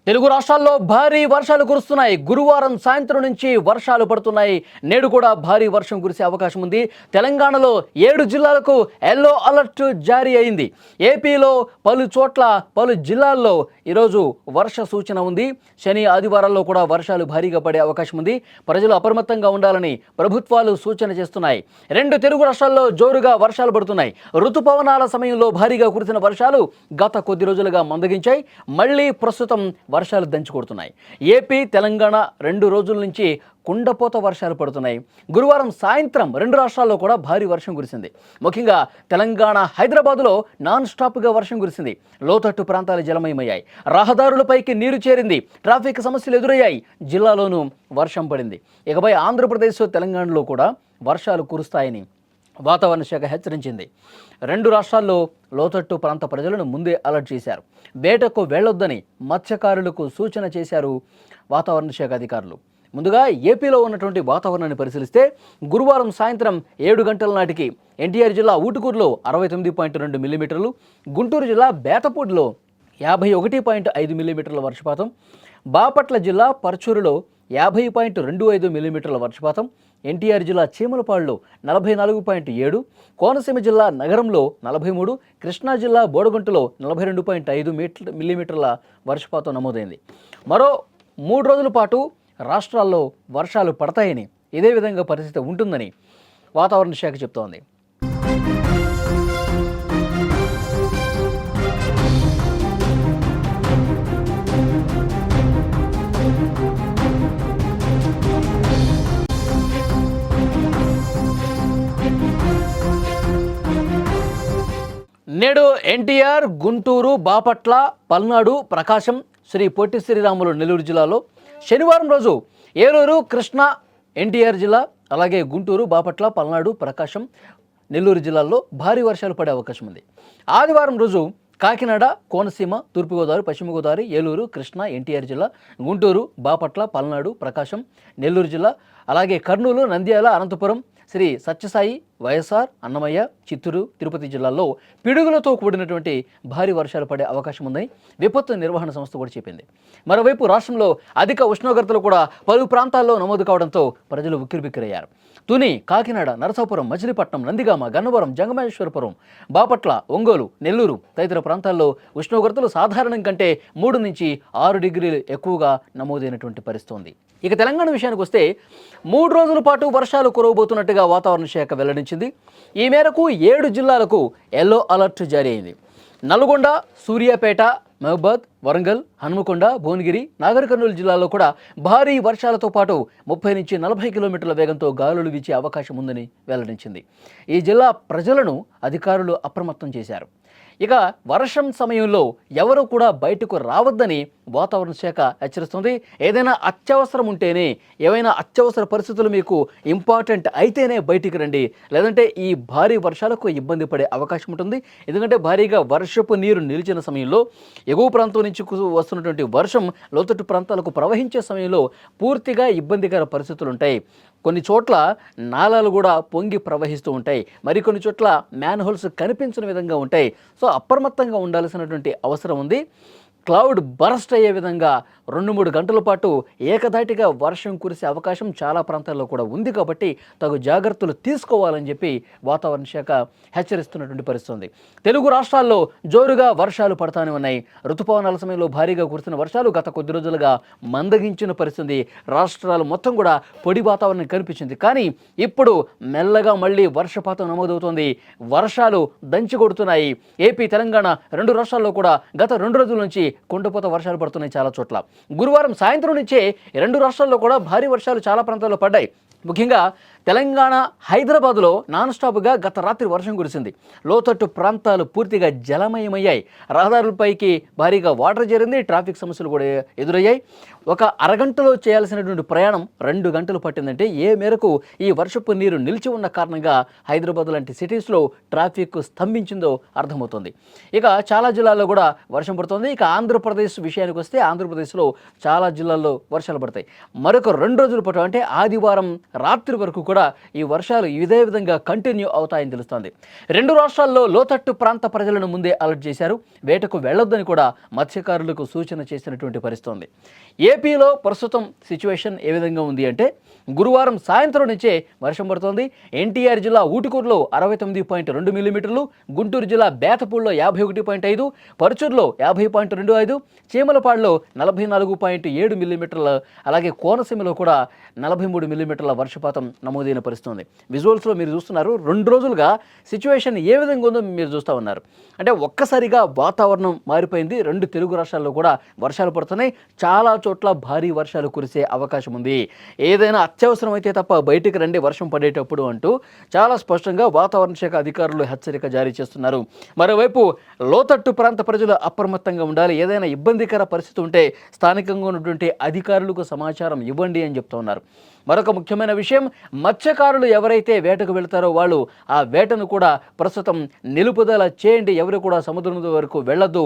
తెలుగు రాష్ట్రాల్లో భారీ వర్షాలు కురుస్తున్నాయి. గురువారం సాయంత్రం నుంచి వర్షాలు పడుతున్నాయి. నేడు కూడా భారీ వర్షం కురిసే అవకాశం ఉంది. తెలంగాణలో 7 జిల్లాలకు ఎల్లో అలర్ట్ జారీ అయింది. ఏపీలో పలు చోట్ల పలు జిల్లాల్లో ఈరోజు వర్ష సూచన ఉంది. శని ఆదివారాల్లో కూడా వర్షాలు భారీగా పడే అవకాశం ఉంది. ప్రజలు అప్రమత్తంగా ఉండాలని ప్రభుత్వాలు సూచన చేస్తున్నాయి. 2 తెలుగు రాష్ట్రాల్లో జోరుగా వర్షాలు పడుతున్నాయి. ఋతుపవనాల సమయంలో భారీగా కురిసిన వర్షాలు గత కొద్ది రోజులుగా మందగించాయి. మళ్ళీ ప్రస్తుతం వర్షాలు దంచుకొడుతున్నాయి. ఏపీ తెలంగాణ 2 రోజుల నుంచి కుండపోత వర్షాలు పడుతున్నాయి. గురువారం సాయంత్రం 2 రాష్ట్రాల్లో కూడా భారీ వర్షం కురిసింది. ముఖ్యంగా తెలంగాణ హైదరాబాదులో నాన్ స్టాప్గా వర్షం కురిసింది. లోతట్టు ప్రాంతాలు జలమయమయ్యాయి. రహదారులపైకి నీరు చేరింది. ట్రాఫిక్ సమస్యలు ఎదురయ్యాయి. జిల్లాలోనూ వర్షం పడింది. ఇకపై ఆంధ్రప్రదేశ్ తెలంగాణలో కూడా వర్షాలు కురుస్తాయని వాతావరణ శాఖ హెచ్చరించింది. 2 రాష్ట్రాల్లో లోతట్టు ప్రాంత ప్రజలను ముందే అలర్ట్ చేశారు. వేటకు వెళ్లొద్దని మత్స్యకారులకు సూచన చేశారు వాతావరణ శాఖ అధికారులు. ముందుగా ఏపీలో ఉన్నటువంటి వాతావరణాన్ని పరిశీలిస్తే గురువారం సాయంత్రం 7 గంటల నాటికి ఎన్టీఆర్ జిల్లా ఊటుకూరులో 69.2 మిల్లీమీటర్లు, గుంటూరు జిల్లా బేతపూడిలో 51.5 మిల్లీమీటర్ల వర్షపాతం, బాపట్ల జిల్లా పర్చూరులో 50.25 మిల్లీమీటర్ల వర్షపాతం, ఎన్టీఆర్ జిల్లా చీమలపాడులో 44.7, కోనసీమ జిల్లా నగరంలో 43, కృష్ణా జిల్లా బోడగుంటలో 42.5 మిల్లీమీటర్ల వర్షపాతం నమోదైంది. మరో 3 రోజుల పాటు రాష్ట్రాల్లో వర్షాలు పడతాయని, ఇదే విధంగా పరిస్థితి ఉంటుందని వాతావరణ శాఖ చెప్తోంది. నేడు ఎన్టీఆర్, గుంటూరు, బాపట్ల, పల్నాడు, ప్రకాశం, శ్రీ పొట్టి శ్రీరాములు నెల్లూరు జిల్లాలో, శనివారం రోజు ఏలూరు, కృష్ణా, ఎన్టీఆర్ జిల్లా, అలాగే గుంటూరు, బాపట్ల, పల్నాడు, ప్రకాశం, నెల్లూరు జిల్లాల్లో భారీ వర్షాలు పడే అవకాశం ఉంది. ఆదివారం రోజు కాకినాడ, కోనసీమ, తూర్పుగోదావరి, పశ్చిమ గోదావరి, ఏలూరు, కృష్ణా, ఎన్టీఆర్ జిల్లా, గుంటూరు, బాపట్ల, పల్నాడు, ప్రకాశం, నెల్లూరు జిల్లా, అలాగే కర్నూలు, నంద్యాల, అనంతపురం, శ్రీ సత్యసాయి, వైఎస్ఆర్, అన్నమయ్య, చిత్తూరు, తిరుపతి జిల్లాల్లో పిడుగులతో కూడినటువంటి భారీ వర్షాలు పడే అవకాశం ఉందని విపత్తు నిర్వహణ సంస్థ కూడా చెప్పింది. మరోవైపు రాష్ట్రంలో అధిక ఉష్ణోగ్రతలు కూడా పలు ప్రాంతాల్లో నమోదు కావడంతో ప్రజలు ఉక్కిరిబిక్కిరయ్యారు. తుని, కాకినాడ, నరసాపురం, మచిలీపట్నం, నందిగామ, గన్నవరం, జంగమేశ్వరపురం, బాపట్ల, ఒంగోలు, నెల్లూరు తదితర ప్రాంతాల్లో ఉష్ణోగ్రతలు సాధారణం కంటే 3 నుంచి 6 డిగ్రీలు ఎక్కువగా నమోదైనటువంటి పరిస్థితి ఉంది. ఇక తెలంగాణ విషయానికి వస్తే 3 రోజుల పాటు వర్షాలు కురవబోతున్నట్టుగా వాతావరణ శాఖ వెల్లడించింది. ఈ మేరకు 7 జిల్లాలకు ఎల్లో అలర్ట్ జారీ అయింది. నల్గొండ, సూర్యాపేట, మహబూబాద్, వరంగల్, హనుమకొండ, భువనగిరి, నాగర్ కర్నూలు జిల్లాలో కూడా భారీ వర్షాలతో పాటు 30 నుంచి 40 కిలోమీటర్ల వేగంతో గాలులు వీచే అవకాశం ఉందని వెల్లడించింది. ఈ జిల్లా ప్రజలను అధికారులు అప్రమత్తం చేశారు. ఇక వర్షం సమయంలో ఎవరు కూడా బయటకు రావద్దని వాతావరణ శాఖ హెచ్చరిస్తుంది. ఏదైనా అత్యవసరం ఉంటేనే, ఏవైనా అత్యవసర పరిస్థితులు మీకు ఇంపార్టెంట్ అయితేనే బయటికి రండి, లేదంటే ఈ భారీ వర్షాలకు ఇబ్బంది పడే అవకాశం ఉంటుంది. ఎందుకంటే భారీగా వర్షపు నీరు నిలిచిన సమయంలో ఎగువ ప్రాంతం నుంచి వస్తున్నటువంటి వర్షం లోతట్టు ప్రాంతాలకు ప్రవహించే సమయంలో పూర్తిగా ఇబ్బందికర పరిస్థితులు ఉంటాయి. కొన్ని చోట్ల నాలాలు కూడా పొంగి ప్రవహిస్తూ ఉంటాయి. మరికొన్ని చోట్ల మ్యాన్హోల్స్ కనిపించని విధంగా ఉంటాయి. సో అప్రమత్తంగా ఉండాల్సినటువంటి అవసరం ఉంది. క్లౌడ్ బరస్ట్ అయ్యే విధంగా 2-3 గంటల పాటు ఏకధాటిగా వర్షం కురిసే అవకాశం చాలా ప్రాంతాల్లో కూడా ఉంది. కాబట్టి తగు జాగ్రత్తలు తీసుకోవాలని చెప్పి వాతావరణ శాఖ హెచ్చరిస్తున్నటువంటి పరిస్థితి ఉంది. తెలుగు రాష్ట్రాల్లో జోరుగా వర్షాలు పడతానే ఉన్నాయి. ఋతుపవనాల సమయంలో భారీగా కురిసిన వర్షాలు గత కొద్ది రోజులుగా మందగించిన పరిస్థితి. రాష్ట్రాలు మొత్తం కూడా పొడి వాతావరణం కనిపించింది. కానీ ఇప్పుడు మెల్లగా మళ్ళీ వర్షపాతం నమోదవుతోంది. వర్షాలు దంచి కొడుతున్నాయి. ఏపీ, తెలంగాణ 2 రాష్ట్రాల్లో కూడా గత 2 రోజుల నుంచి కుండపోత వర్షాలు పడుతున్నాయి చాలా చోట్ల. గురువారం సాయంత్రం నుంచే 2 రాష్ట్రాల్లో కూడా భారీ వర్షాలు చాలా ప్రాంతాల్లో పడ్డాయి. ముఖ్యంగా తెలంగాణ హైదరాబాదులో నాన్ స్టాప్గా గత రాత్రి వర్షం కురిసింది. లోతట్టు ప్రాంతాలు పూర్తిగా జలమయమయ్యాయి. రహదారులపైకి భారీగా వాటర్ చేరింది. ట్రాఫిక్ సమస్యలు కూడా ఎదురయ్యాయి. ఒక అరగంటలో చేయాల్సినటువంటి ప్రయాణం 2 గంటలు పట్టిందంటే ఏ మేరకు ఈ వర్షపు నీరు నిలిచి ఉన్న కారణంగా హైదరాబాద్ లాంటి సిటీస్లో ట్రాఫిక్ స్తంభించిందో అర్థమవుతుంది. ఇక చాలా జిల్లాల్లో కూడా వర్షం పడుతుంది. ఇక ఆంధ్రప్రదేశ్ విషయానికి వస్తే ఆంధ్రప్రదేశ్లో చాలా జిల్లాల్లో వర్షాలు పడతాయి. మరొక 2 రోజుల పాటు అంటే ఆదివారం రాత్రి వరకు కూడా ఈ వర్షాలు ఇదే విధంగా కంటిన్యూ అవుతాయని తెలుస్తోంది. 2 రాష్ట్రాల్లో లోతట్టు ప్రాంత ప్రజలను ముందే అలర్ట్ చేశారు. వేటకు వెళ్లొద్దని కూడా మత్స్యకారులకు సూచన చేసినటువంటి పరిస్థితి ఉంది. ఏపీలో ప్రస్తుతం సిచ్యువేషన్ ఏ విధంగా ఉంది అంటే గురువారం సాయంత్రం నుంచే వర్షం పడుతోంది. ఎన్టీఆర్ జిల్లా ఊటుకూరులో 69.2 మిల్లీమీటర్లు, గుంటూరు జిల్లా బేతపూడిలో 51.5, పరుచూరులో 50.25, చీమలపాడులో 44.7 మిల్లీమీటర్ల, అలాగే కోనసీమలో కూడా 43 మిల్లీమీటర్ల వర్షపాతం నమోదైన పరిస్థితి ఉంది. విజువల్స్లో మీరు చూస్తున్నారు. 2 రోజులుగా సిచ్యువేషన్ ఏ విధంగా ఉందో మీరు చూస్తూ ఉన్నారు. అంటే ఒక్కసారిగా వాతావరణం మారిపోయింది. 2 తెలుగు రాష్ట్రాల్లో కూడా వర్షాలు పడుతున్నాయి. చాలా చోట్ల భారీ వర్షాలు కురిసే అవకాశం ఉంది. ఏదైనా అత్యవసరం అయితే తప్ప బయటికి రండి వర్షం పడేటప్పుడు అంటూ చాలా స్పష్టంగా వాతావరణ శాఖ అధికారులు హెచ్చరిక జారీ చేస్తున్నారు. మరోవైపు లోతట్టు ప్రాంత ప్రజలు అప్రమత్తంగా ఉండాలి. ఏదైనా ఇబ్బందికర పరిస్థితి ఉంటే స్థానికంగా ఉన్నటువంటి అధికారులకు సమాచారం ఇవ్వండి అని చెప్తూ ఉన్నారు. మరొక ముఖ్యమైన విషయం, మత్స్యకారులు ఎవరైతే వేటకు వెళ్తారో వాళ్ళు ఆ వేటను కూడా ప్రస్తుతం నిలుపుదల చేయండి. ఎవరు కూడా సముద్రం వరకు వెళ్ళొద్దు.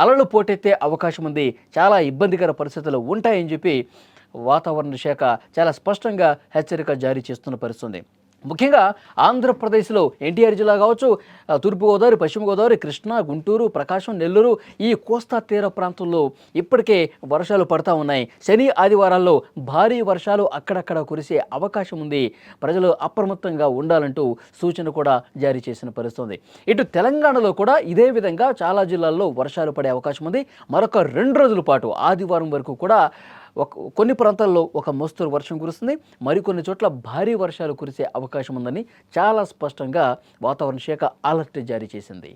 అలలు పోటెత్తే అవకాశం ఉంది. చాలా ఇబ్బందికర పరిస్థితులు ఉంటాయని చెప్పి వాతావరణ శాఖ చాలా స్పష్టంగా హెచ్చరిక జారీ చేస్తున్న పరిస్థితుంది. ముఖ్యంగా ఆంధ్రప్రదేశ్లో ఎన్టీఆర్ జిల్లా కావచ్చు, తూర్పుగోదావరి, పశ్చిమ గోదావరి, కృష్ణా, గుంటూరు, ప్రకాశం, నెల్లూరు, ఈ కోస్తా తీర ప్రాంతంలో ఇప్పటికే వర్షాలు పడతా ఉన్నాయి. శని ఆదివారాల్లో భారీ వర్షాలు అక్కడక్కడ కురిసే అవకాశం ఉంది. ప్రజలు అప్రమత్తంగా ఉండాలంటూ సూచన కూడా జారీ చేసిన పరిస్థితుంది. ఇటు తెలంగాణలో కూడా ఇదే విధంగా చాలా జిల్లాల్లో వర్షాలు పడే అవకాశం ఉంది. మరొక 2 రోజుల పాటు ఆదివారం వరకు కూడా కొన్ని ప్రాంతాల్లో ఒక మోస్తరు వర్షం కురుస్తుంది. మరికొన్ని చోట్ల భారీ వర్షాలు కురిసే అవకాశం ఉందని చాలా స్పష్టంగా వాతావరణ శాఖ అలర్ట్ జారీ చేసింది.